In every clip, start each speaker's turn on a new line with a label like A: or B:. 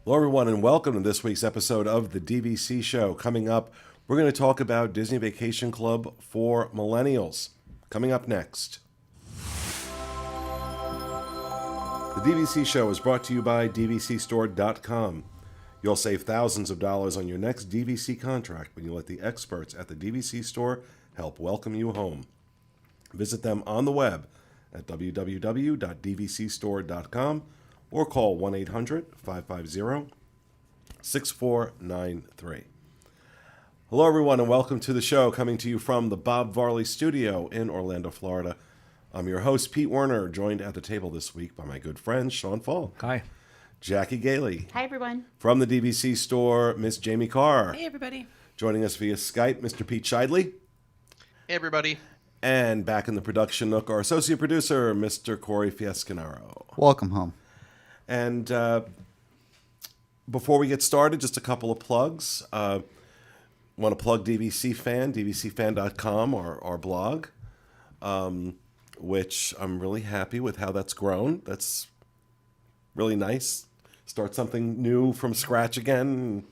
A: Hello, everyone, and welcome to this week's episode of the DVC Show. Coming up, we're going to talk about Disney Vacation Club for Millennials. Coming up next. The DVC Show is brought to you by DVCstore.com. You'll save thousands of dollars on your next DVC contract when you let the experts at the DVC Store help welcome you home. Visit them on the web at www.dvcstore.com or call 1-800-550-6493. Hello, everyone, and welcome to the show, coming to you from the Bob Varley Studio in Orlando, Florida. I'm your host, Pete Werner, joined at the table this week by my good friend, Sean Falk.
B: Hi.
A: Jackie Gailey.
C: Hi, everyone.
A: From the DVC Store, Miss Jamie Carr.
D: Hey, everybody.
A: Joining us via Skype, Mr. Pete Scheidley.
E: Hey, everybody.
A: And back in the production nook, our associate producer, Mr. Corey Fiescanaro.
B: Welcome home.
A: And before we get started, just a couple of plugs. Want to plug DVC Fan, dvcfan.com, our blog, which I'm really happy with how that's grown. That's really nice. Start something new from scratch again.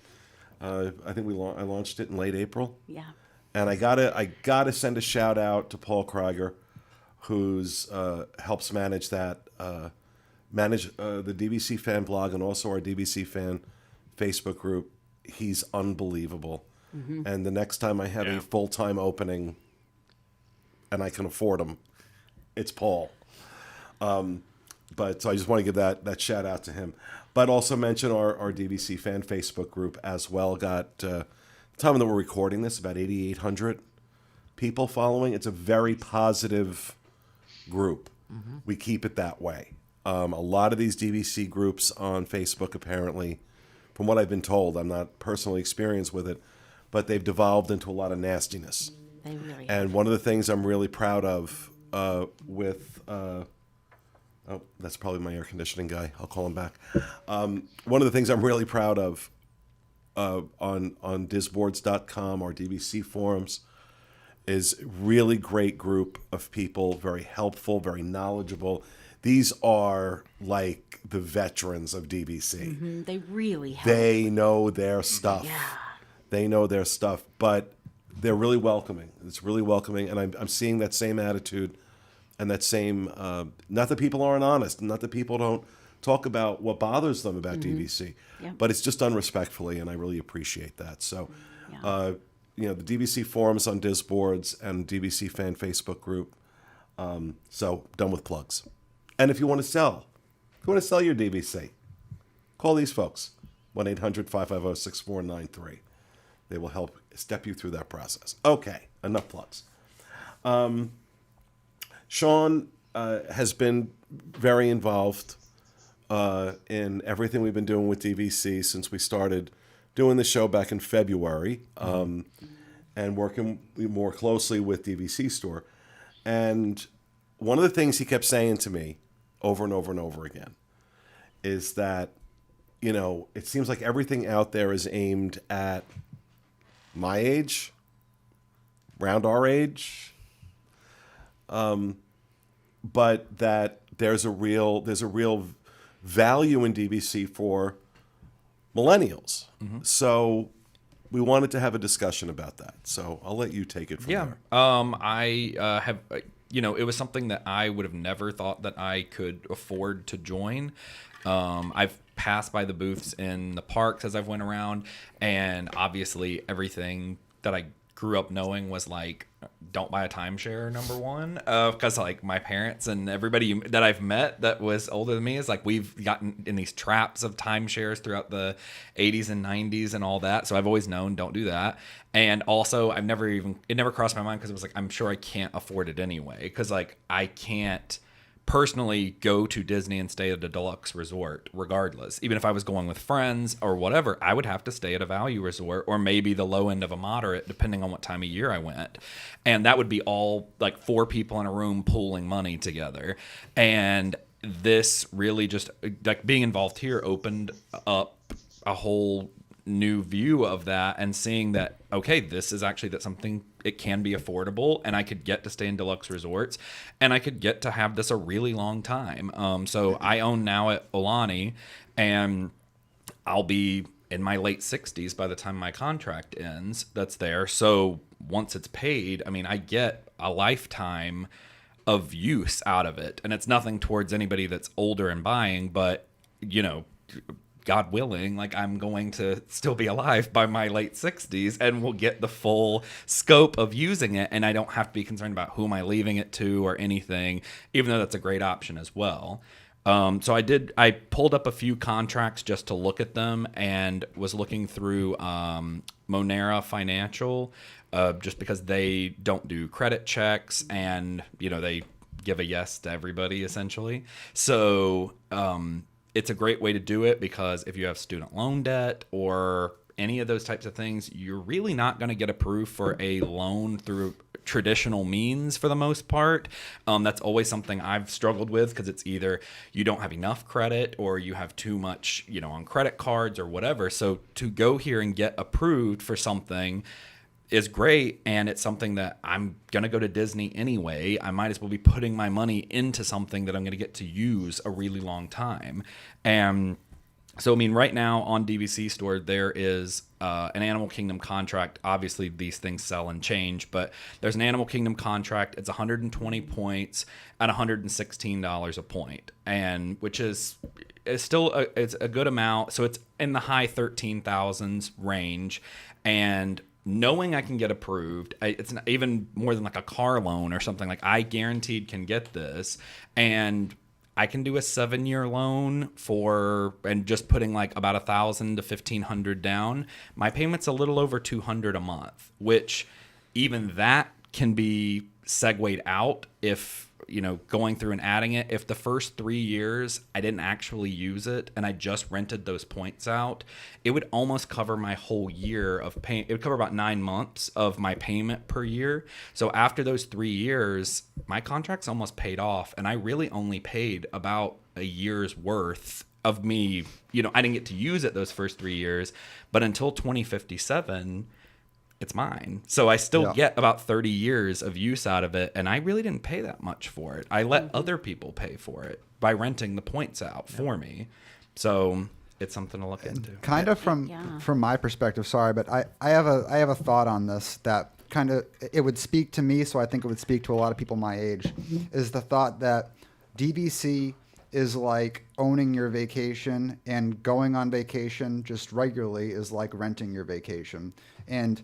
A: I think I launched it in late April.
C: Yeah.
A: And I gotta send a shout out to Paul Krieger, who's helps manage that. The DVC Fan blog and also our DVC Fan Facebook group. He's unbelievable. Mm-hmm. And the next time I have a full-time opening and I can afford him, it's Paul. But so I just want to give that shout out to him. But also mention our DVC Fan Facebook group as well. Got the time that we're recording this, about 8,800 people following. It's a very positive group. Mm-hmm. We keep it that way. A lot of these DVC groups on Facebook, apparently, from what I've been told, I'm not personally experienced with it, but they've devolved into a lot of nastiness.
C: They really
A: and one of the things I'm really proud of that's probably my air conditioning guy. I'll call him back. One of the things I'm really proud of on disboards.com or DVC forums is really great group of people, very helpful, very knowledgeable. These are like the veterans of DVC.
C: Mm-hmm. They really help.
A: They know their stuff.
C: Yeah.
A: They know their stuff, but they're really welcoming. It's really welcoming, and I'm seeing that same attitude and that same, not that people aren't honest, not that people don't talk about what bothers them about DVC, but it's just done respectfully, and I really appreciate that. So, the DVC forums on Disboards and DVC Fan Facebook group. So, done with plugs. And if you want to sell your DVC, call these folks, 1-800-550-6493. They will help step you through that process. Okay, enough plugs. Sean has been very involved in everything we've been doing with DVC since we started doing the show back in February, and working more closely with DVC Store. And one of the things he kept saying to me over and over and over again is that, it seems like everything out there is aimed at my age, around our age, but that there's a real value in DVC for millennials. Mm-hmm. So we wanted to have a discussion about that. So I'll let you take it from there.
B: I have, it was something that I would have never thought that I could afford to join. I've passed by the booths in the parks as I've went around, and obviously everything that I grew up knowing was like, don't buy a timeshare, number one, because like my parents and everybody that I've met that was older than me is like, we've gotten in these traps of timeshares throughout the 80s and 90s and all that. So I've always known, don't do that. And also it never crossed my mind because it was like, I'm sure I can't afford it anyway. Because like I can't personally go to Disney and stay at a deluxe resort regardless. Even if I was going with friends or whatever, I would have to stay at a value resort or maybe the low end of a moderate, depending on what time of year I went. And that would be all like 4 people in a room pooling money together. And this really just, like, being involved here opened up a whole new view of that, and seeing that, okay, this is actually something, it can be affordable, and I could get to stay in deluxe resorts, and I could get to have this a really long time. So I own now at Olani, and I'll be in my late 60s by the time my contract ends that's there. So once it's paid, I mean, I get a lifetime of use out of it. And it's nothing towards anybody that's older and buying, but, you know, God willing, like I'm going to still be alive by my late 60s and will get the full scope of using it. And I don't have to be concerned about who am I leaving it to or anything, even though that's a great option as well. So I pulled up a few contracts just to look at them and was looking through Monera Financial just because they don't do credit checks and, you know, they give a yes to everybody essentially. So it's a great way to do it because if you have student loan debt or any of those types of things, you're really not going to get approved for a loan through traditional means for the most part. That's always something I've struggled with because it's either you don't have enough credit or you have too much, you know, on credit cards or whatever. So to go here and get approved for something is great, and it's something that I'm going to go to Disney anyway. I might as well be putting my money into something that I'm going to get to use a really long time. And so, I mean, right now on DVC Store, there is an Animal Kingdom contract. Obviously, these things sell and change, but there's an Animal Kingdom contract. It's 120 points at $116 a point, and which is still it's a good amount. So it's in the high 13,000s range, and knowing I can get approved, it's not even more than like a car loan or something. Like I guaranteed can get this, and I can do a 7-year loan and just putting like about $1,000 to $1,500 down. My payment's a little over $200 a month, which even that can be segued out if, you know, going through and adding it. If the first 3 years I didn't actually use it and I just rented those points out, it would almost cover my whole year of paying. It would cover about 9 months of my payment per year. So after those 3 years, my contract's almost paid off, and I really only paid about a year's worth of me. You know, I didn't get to use it those first 3 years, but until 2057, it's mine. So I still get about 30 years of use out of it, and I really didn't pay that much for it. I let other people pay for it by renting the points out for me. So it's something to look into.
D: Kind of from my perspective, sorry, but I have a thought on this that kind of it would speak to me, so I think it would speak to a lot of people my age, is the thought that DVC is like owning your vacation, and going on vacation just regularly is like renting your vacation. And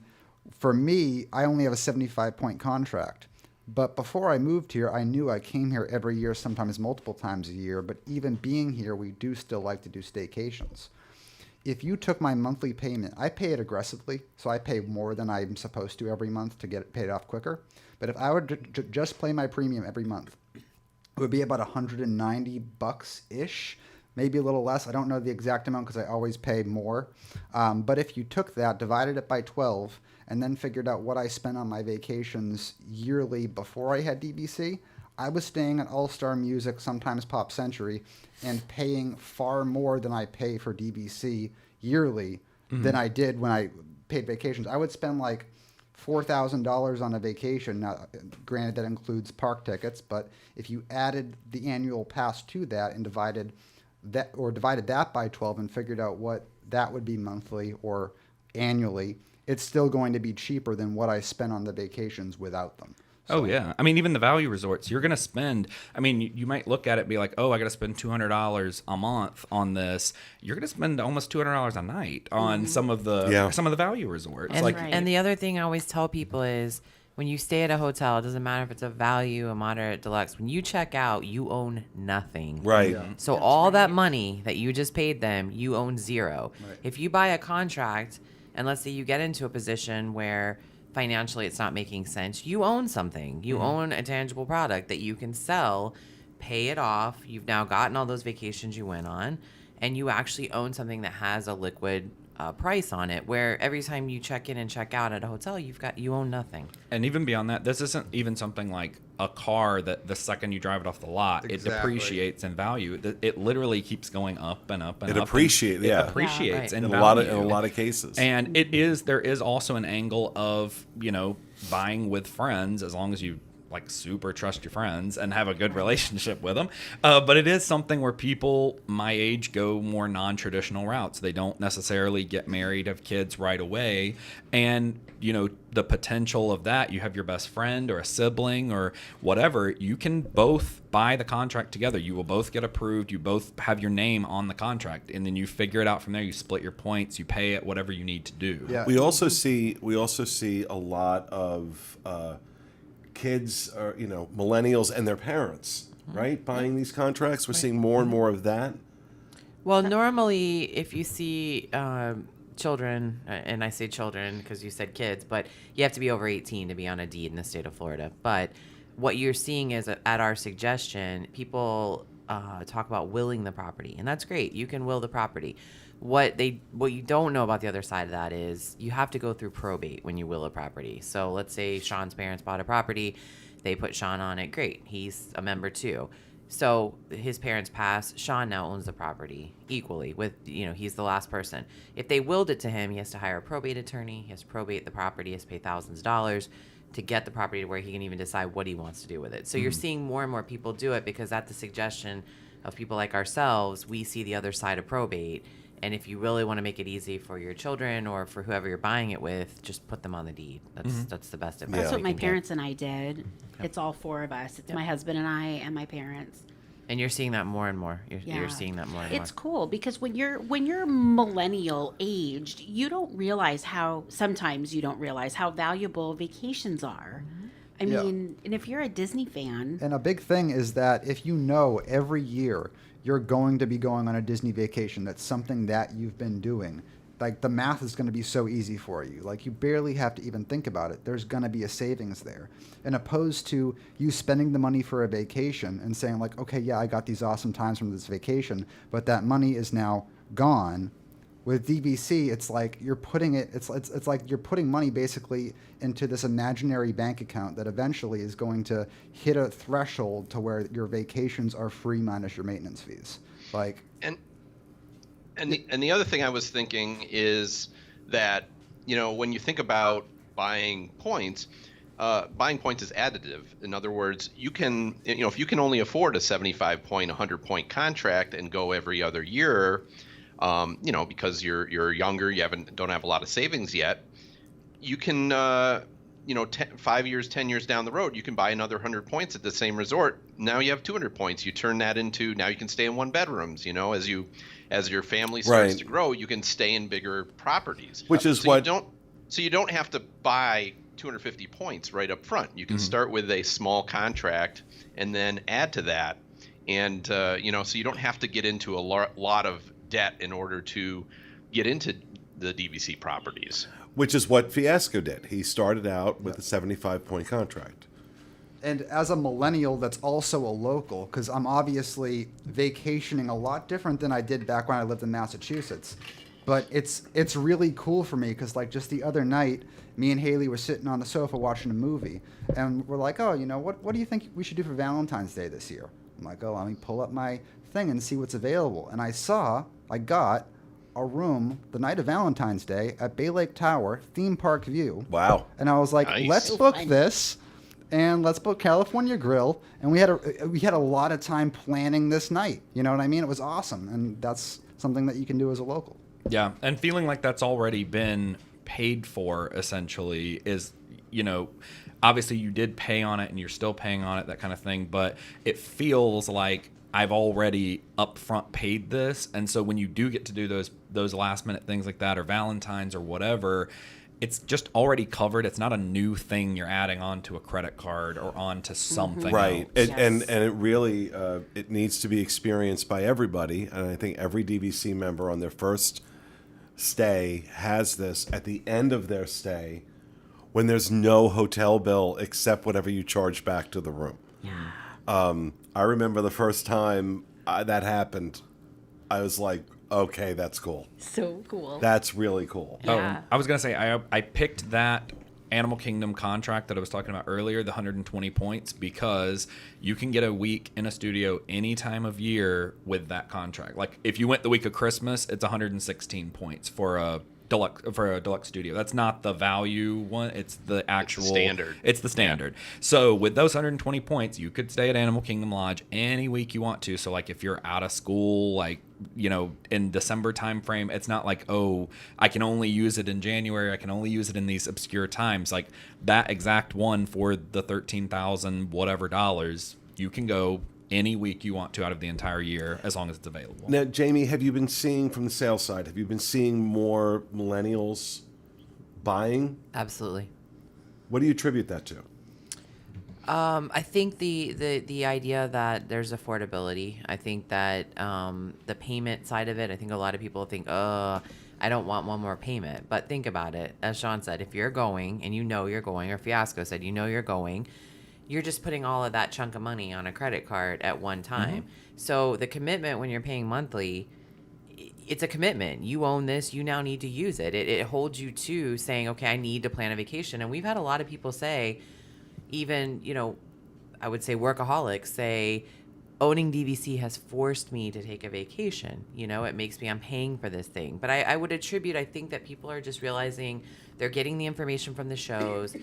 D: for me, I only have a 75-point contract. But before I moved here, I knew I came here every year, sometimes multiple times a year. But even being here, we do still like to do staycations. If you took my monthly payment, I pay it aggressively, so I pay more than I'm supposed to every month to get it paid off quicker. But if I were to just pay my premium every month, it would be about $190-ish, maybe a little less. I don't know the exact amount because I always pay more. But if you took that, divided it by 12, and then figured out what I spent on my vacations yearly before I had DVC, I was staying at All Star Music, sometimes Pop Century, and paying far more than I pay for DVC yearly than I did when I paid vacations. I would spend like $4,000 on a vacation. Now, granted, that includes park tickets, but if you added the annual pass to that and divided that by 12 and figured out what that would be monthly or annually, it's still going to be cheaper than what I spent on the vacations without them.
B: Oh, yeah. I mean, even the value resorts, you're going to spend, I mean, you might look at it and be like, oh, I got to spend $200 a month on this. You're going to spend almost $200 a night on some of the value resorts.
E: And,
B: like,
E: and the other thing I always tell people is when you stay at a hotel, it doesn't matter if it's a value, a moderate, deluxe. When you check out, you own nothing.
A: Right.
D: Yeah.
E: So all that money that you just paid them, you own zero.
D: Right.
E: If you buy a contract, and let's say you get into a position where financially it's not making sense, you own something. You own a tangible product that you can sell, pay it off. You've now gotten all those vacations you went on, and you actually own something that has a liquid price on it, where every time you check in and check out at a hotel, you own nothing.
B: and even beyond that, this isn't even something like a car that the second you drive it off the lot, it depreciates in value. It literally keeps going up and up and up.
A: It appreciates
B: in
A: in
B: value.
A: a lot of cases.
B: And there is also an angle of, you know, buying with friends, as long as you like super trust your friends and have a good relationship with them. But it is something where people my age go more non-traditional routes. They don't necessarily get married, have kids right away. And, you know, the potential of that, you have your best friend or a sibling or whatever, you can both buy the contract together. You will both get approved. You both have your name on the contract, and then you figure it out from there. You split your points, you pay it, whatever you need to do.
D: Yeah.
A: We also see a lot of kids, or millennials and their parents, right, buying these contracts. We're seeing more and more of that.
E: Well, normally, if you see children, and I say children because you said kids, but you have to be over 18 to be on a deed in the state of Florida. But what you're seeing is, at our suggestion, people talk about willing the property, and that's great. You can will the property. What you don't know about the other side of that is you have to go through probate when you will a property. So let's say Sean's parents bought a property, they put Sean on it. Great, he's a member too. So his parents pass, Sean now owns the property equally with, he's the last person. If they willed it to him, he has to hire a probate attorney, he has to probate the property, he has to pay thousands of dollars to get the property to where he can even decide what he wants to do with it. So you're seeing more and more people do it because at the suggestion of people like ourselves, we see the other side of probate. And if you really want to make it easy for your children or for whoever you're buying it with, just put them on the deed. That's the best advice.
C: That's
E: we
C: what my
E: can get.
C: parents and I did. It's all four of us. It's my husband and I and my parents.
E: And you're seeing that more and more. You're seeing that more and more.
C: It's cool because when you're millennial aged, sometimes you don't realize how valuable vacations are. I
D: Yeah.
C: mean, and if you're a Disney fan,
D: And a big thing is that if you know every year you're going to be going on a Disney vacation, that's something that you've been doing, like the math is going to be so easy for you. Like you barely have to even think about it. There's going to be a savings there. And opposed to you spending the money for a vacation and saying like, okay, yeah, I got these awesome times from this vacation, but that money is now gone. With DVC, it's like you're putting it's like you're putting money basically into this imaginary bank account that eventually is going to hit a threshold to where your vacations are free minus your maintenance fees. Like,
F: And the other thing I was thinking is that, when you think about buying points is additive. In other words, you can, if you can only afford a 75 point, 100 point contract and go every other year, because you're younger, don't have a lot of savings yet, you can, 5 years, 10 years down the road, you can buy another 100 points at the same resort. Now you have 200 points. You turn that into, now you can stay in one bedrooms, as your family starts
A: Right.
F: to grow, you can stay in bigger properties.
A: Which is
F: you don't have to buy 250 points right up front. You can start with a small contract and then add to that. And, so you don't have to get into a lot of debt in order to get into the DVC properties.
A: Which is what Fiasco did. He started out with a 75-point contract.
D: and as a millennial that's also a local, because I'm obviously vacationing a lot different than I did back when I lived in Massachusetts. But it's really cool for me because, like, just the other night, me and Haley were sitting on the sofa watching a movie, and we're like, oh, what do you think we should do for Valentine's Day this year? I'm like, oh, let me pull up my thing and see what's available. And I got a room the night of Valentine's Day at Bay Lake Tower, theme park view.
A: Wow.
D: And I was like,
F: Nice.
D: let's book this, and let's book California Grill. And we had a lot of time planning this night. You know what I mean? It was awesome, and that's something that you can do as a local.
B: Yeah, and feeling like that's already been paid for essentially is, obviously you did pay on it and you're still paying on it, that kind of thing, but it feels like I've already upfront paid this, and so when you do get to do those last minute things like that or Valentine's or whatever, it's just already covered. It's not a new thing you're adding onto a credit card or onto something
A: Right.
B: else.
A: And it really it needs to be experienced by everybody, and I think every DVC member on their first stay has this at the end of their stay when there's no hotel bill except whatever you charge back to the room. I remember the first time that happened, I was like, okay, that's cool.
C: so cool.
A: That's really cool.
C: Yeah.
B: I was going to say, I picked that Animal Kingdom contract that I was talking about earlier, the 120 points, because you can get a week in a studio any time of year with that contract. Like, if you went the week of Christmas, it's 116 points for a deluxe studio. That's not the value one. It's the actual
F: standard.
B: It's the standard. So with those 120 points, you could stay at Animal Kingdom Lodge any week you want to. So like if you're out of school, like, you know, in December time frame, it's not like, oh, I can only use it in January. I can only use it in these obscure times. Like that exact one for the $13,000 whatever dollars, you can go any week you want to out of the entire year as long as it's available.
A: Now, Jamie, have you been seeing from the sales side? Have you been seeing more millennials buying?
E: Absolutely.
A: What do you attribute that to?
E: I think the idea that there's affordability. I think that the payment side of it. I think a lot of people think, I don't want one more payment. But think about it. As Sean said, if you're going and you know you're going, or Fiasco said you know you're going, you're just putting all of that chunk of money on a credit card at one time. So the commitment when you're paying monthly, it's a commitment. You own this. You now need to use it. It holds you to saying, okay, I need to plan a vacation. And we've had a lot of people say, even, you know, I would say workaholics say, owning DVC has forced me to take a vacation. You know, it makes me, I'm paying for this thing. But I would attribute, I think that people are just realizing they're getting the information from the shows.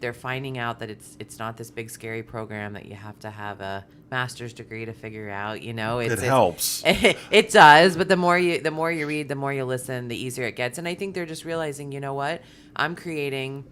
E: They're finding out that it's not this big scary program that you have to have a master's degree to figure out. You know,
A: It helps.
E: It does, but the more you read, the more you listen, the easier it gets. And I think they're just realizing, you know what, I'm creating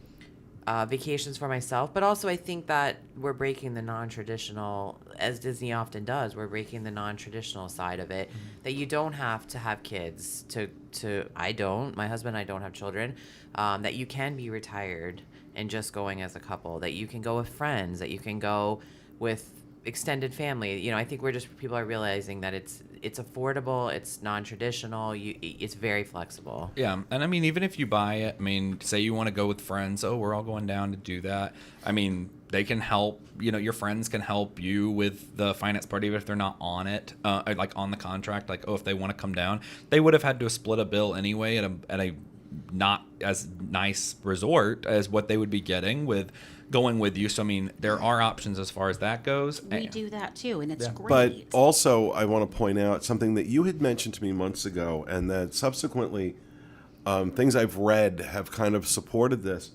E: vacations for myself, but also I think that we're breaking the non-traditional, as Disney often does. We're breaking the non-traditional side of it. That you don't have to have kids to. I don't. My husband and I don't have children. That you can be retired and just going as a couple. That you can go with friends. That you can go with extended family. You know, I think people are realizing that it's affordable, it's non-traditional, it's very flexible.
B: Yeah, and I mean, even if you buy it, I mean, say you want to go with friends, oh, we're all going down to do that. I mean, they can help, you know, your friends can help you with the finance part, even if they're not on it, like on the contract, like, oh, if they want to come down, they would have had to split a bill anyway at a not as nice resort as what they would be getting with going with you. So I mean, there are options as far as that goes.
C: We do that too, and it's
A: But
C: great.
A: also, I want to point out something that you had mentioned to me months ago, and that subsequently things I've read have kind of supported this.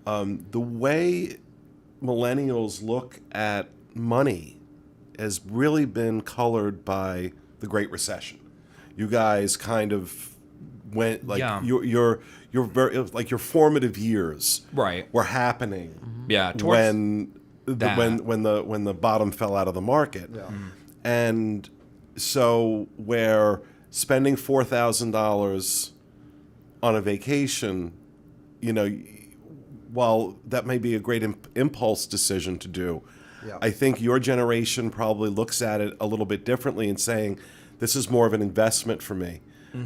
A: The way millennials look at money has really been colored by the Great Recession. You guys kind of went like your very, like your formative years
B: Right.
A: were happening
B: Yeah, towards
A: when the bottom fell out of the market.
D: Yeah.
A: And so where spending $4,000 on a vacation, you know, while that may be a great impulse decision to do,
D: Yeah.
A: I think your generation probably looks at it a little bit differently and saying, this is more of an investment for me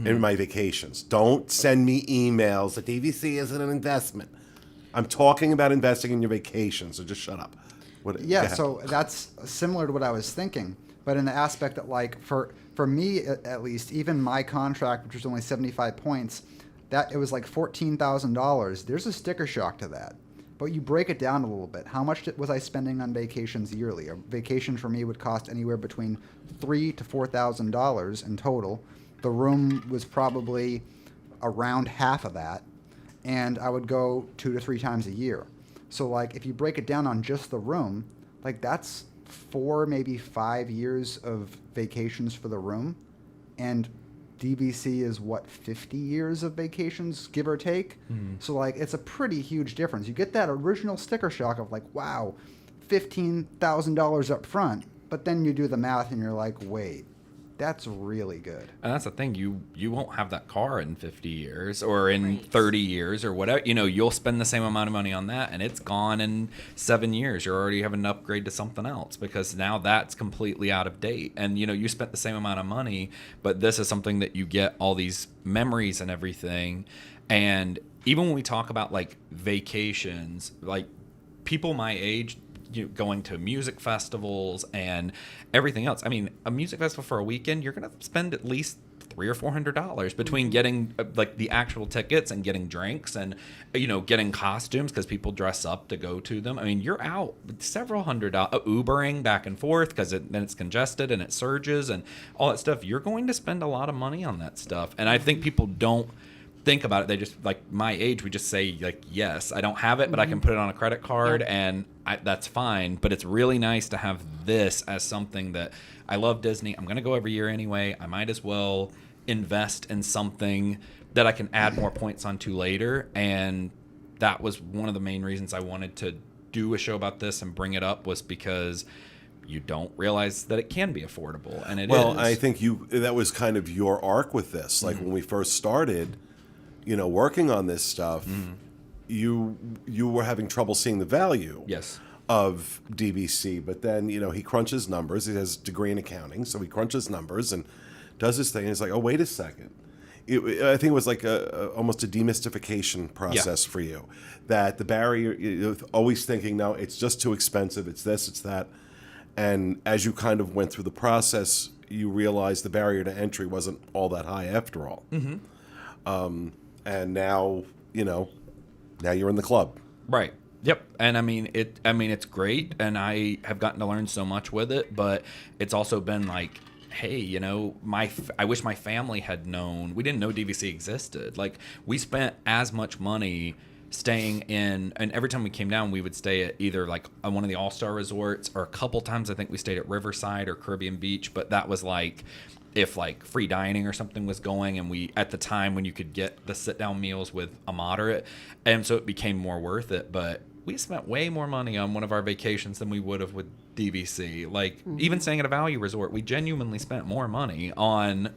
A: in my vacations. Don't send me emails. The DVC isn't an investment. I'm talking about investing in your vacation, so just shut up. Go
D: Yeah,
A: ahead.
D: so that's similar to what I was thinking, but in the aspect that, like, for me at least, even my contract, which was only 75 points, that it was like $14,000. There's a sticker shock to that. But you break it down a little bit. How much was I spending on vacations yearly? A vacation for me would cost anywhere between $3,000 to $4,000 in total. The room was probably around half of that, and I would go 2 to 3 times a year. So, like, if you break it down on just the room, like, that's 4, maybe 5 years of vacations for the room, and DVC is what, 50 years of vacations, give or take? So, like, it's a pretty huge difference. You get that original sticker shock of, like, wow, $15,000 up front, but then you do the math and you're like, wait, that's really good.
B: And that's the thing, you won't have that car in 50 years or in
C: Right.
B: 30 years or whatever. You know, you'll spend the same amount of money on that and it's gone in 7 years. You're already having to upgrade to something else because now that's completely out of date. And, you know, you spent the same amount of money, but this is something that you get all these memories and everything. And even when we talk about, like, vacations, like, people my age, you know, going to music festivals and everything else. I mean, a music festival for a weekend, you're going to spend at least $300 or $400 between getting like the actual tickets and getting drinks and, you know, getting costumes because people dress up to go to them. I mean, you're out several $100, Ubering back and forth because then it's congested and it surges and all that stuff. You're going to spend a lot of money on that stuff. And I think people don't think about it. They just, like my age, we just say like, yes, I don't have it, but I can put it on a credit card, and that's fine. But it's really nice to have this as something that I love. Disney, I'm going to go every year anyway. I might as well invest in something that I can add more points onto later. And that was one of the main reasons I wanted to do a show about this and bring it up, was because you don't realize that it can be affordable, and it is.
A: Well, I think that was kind of your arc with this. Like when we first started, working on this stuff, you were having trouble seeing the value
B: Yes.
A: of DVC. But then, he crunches numbers. He has a degree in accounting, so he crunches numbers and does his thing. And it's like, oh, wait a second. I think it was like almost a demystification process for you. That the barrier, you're always thinking, no, it's just too expensive. It's this, it's that. And as you kind of went through the process, you realized the barrier to entry wasn't all that high after all. And now, now you're in the club.
B: Right. Yep. And I mean, it's great, and I have gotten to learn so much with it, but it's also been like, hey, I wish my family had known. We didn't know DVC existed. Like, we spent as much money staying in, and every time we came down, we would stay at either like one of the all-star resorts, or a couple times I think we stayed at Riverside or Caribbean Beach, but that was like if like free dining or something was going, and we, at the time when you could get the sit-down meals with a moderate, and so it became more worth it. But we spent way more money on one of our vacations than we would have with DVC. Like, even staying at a value resort, we genuinely spent more money on,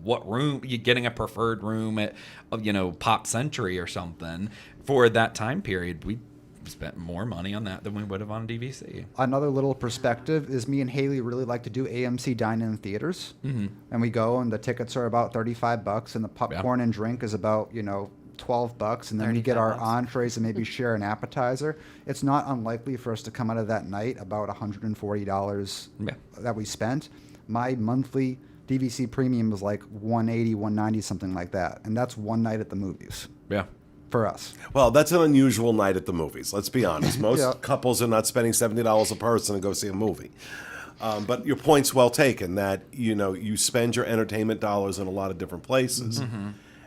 B: what room, you getting a preferred room at, Pop Century or something for that time period. We spent more money on that than we would have on DVC.
D: Another little perspective is me and Haley really like to do AMC dine-in theaters. And we go, and the tickets are about $35, and the popcorn and drink is about, $12, and then we get our
E: $35.
D: entrees and maybe share an appetizer. It's not unlikely for us to come out of that night about $140 that we spent. My monthly DVC premium was like $180, $190, something like that, and that's one night at the movies.
B: Yeah.
D: For us.
A: Well, that's an unusual night at the movies. Let's be honest. Most couples are not spending $70 a person to go see a movie. But your point's well taken that, you spend your entertainment dollars in a lot of different places.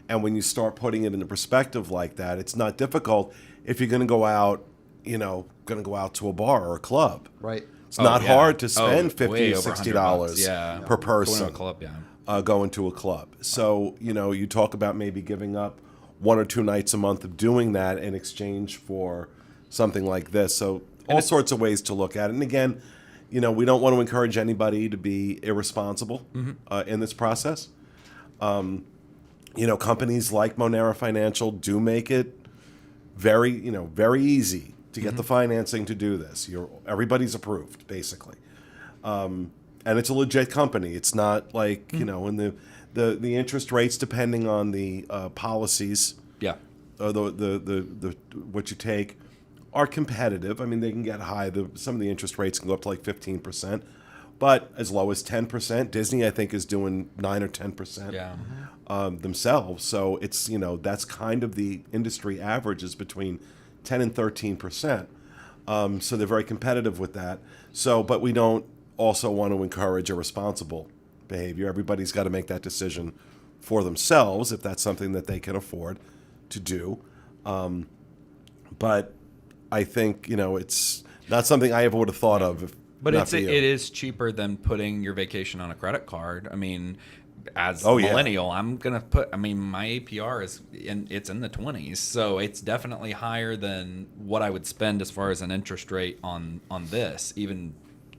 A: And when you start putting it into perspective like that, it's not difficult if you're going to go out, to a bar or a club.
D: Right.
A: It's not hard to spend $50
B: way
A: or
B: over
A: $60 per person
B: Going to a club,
A: going to a club. So, you talk about maybe giving up 1 or 2 nights a month of doing that in exchange for something like this. So all sorts of ways to look at it. And again, we don't want to encourage anybody to be irresponsible in this process. Companies like Monera Financial do make it very easy to get the financing to do this. Everybody's approved, basically. And it's a legit company. It's not like, and the interest rates, depending on the policies, or the what you take, are competitive. I mean, they can get high. Some of the interest rates can go up to like 15%, but as low as 10%. Disney, I think, is doing 9 or 10%. Themselves. So it's, that's kind of the industry average, is between 10 and 13%. So they're very competitive with that. So, but we don't also want to encourage irresponsible behavior. Everybody's got to make that decision for themselves if that's something that they can afford to do. But I think, it's not something I ever would have thought of.
B: But it is cheaper than putting your vacation on a credit card. I mean, as a millennial, I'm gonna put. I mean, my APR it's in the 20s, so it's definitely higher than what I would spend as far as an interest rate on this. Even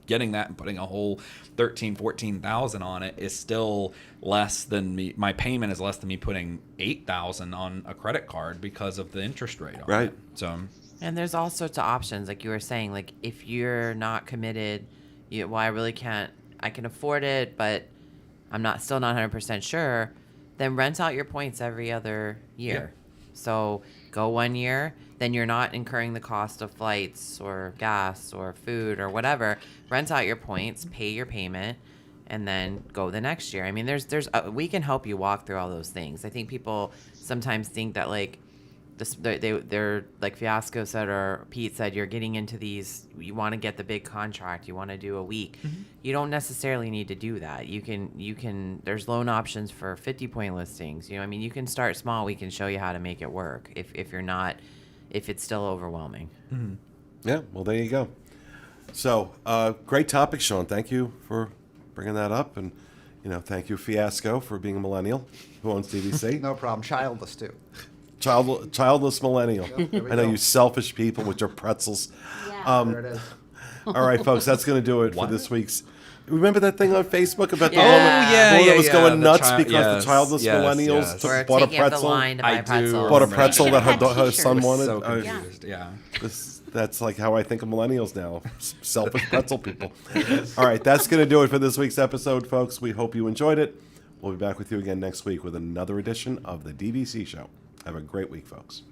B: getting that and putting a whole $14,000 on it is still less than me. My payment is less than me putting $8,000 on a credit card because of the interest rate on it. So.
E: And there's all sorts of options, like you were saying. Like, if you're not committed, I really can't. I can afford it, but I'm still not 100% sure, then rent out your points every other year. So go 1 year, then you're not incurring the cost of flights or gas or food or whatever. Rent out your points, pay your payment, and then go the next year. I mean, we can help you walk through all those things. I think people sometimes think that, like, they're like Fiasco said or Pete said, you're getting into these, you want to get the big contract, you want to do a week. You don't necessarily need to do that. You can there's loan options for 50-point listings. I mean, you can start small. We can show you how to make it work if it's still overwhelming.
A: Yeah, well, there you go. So, great topic, Sean. Thank you for bringing that up. And, thank you, Fiasco, for being a millennial who owns DVC.
D: No problem. Childless too.
A: Childless millennial.
D: there we
A: I know
D: go.
A: you selfish people with your pretzels.
C: Yeah.
D: There it is.
A: All right, folks, that's going to do it for this week's. Remember that thing on Facebook about the
E: Yeah.
A: woman,
E: Oh,
B: yeah,
A: woman
B: yeah,
A: that was
B: yeah,
A: going
B: the
A: nuts
B: child-
A: because
B: yes,
A: the childless
B: yes,
A: millennials
B: yes.
E: Or
A: bought a
E: taking up the
A: pretzel?
E: line to buy
B: I do
E: pretzels.
A: Bought a
B: remember
A: pretzel
C: that.
A: that
C: Had
A: her
C: t-shirts.
A: son wanted.
B: So confused. Yeah.
A: That's like how I think of millennials now. Selfish pretzel people. All right, that's going to do it for this week's episode, folks. We hope you enjoyed it. We'll be back with you again next week with another edition of the DVC Show. Have a great week, folks.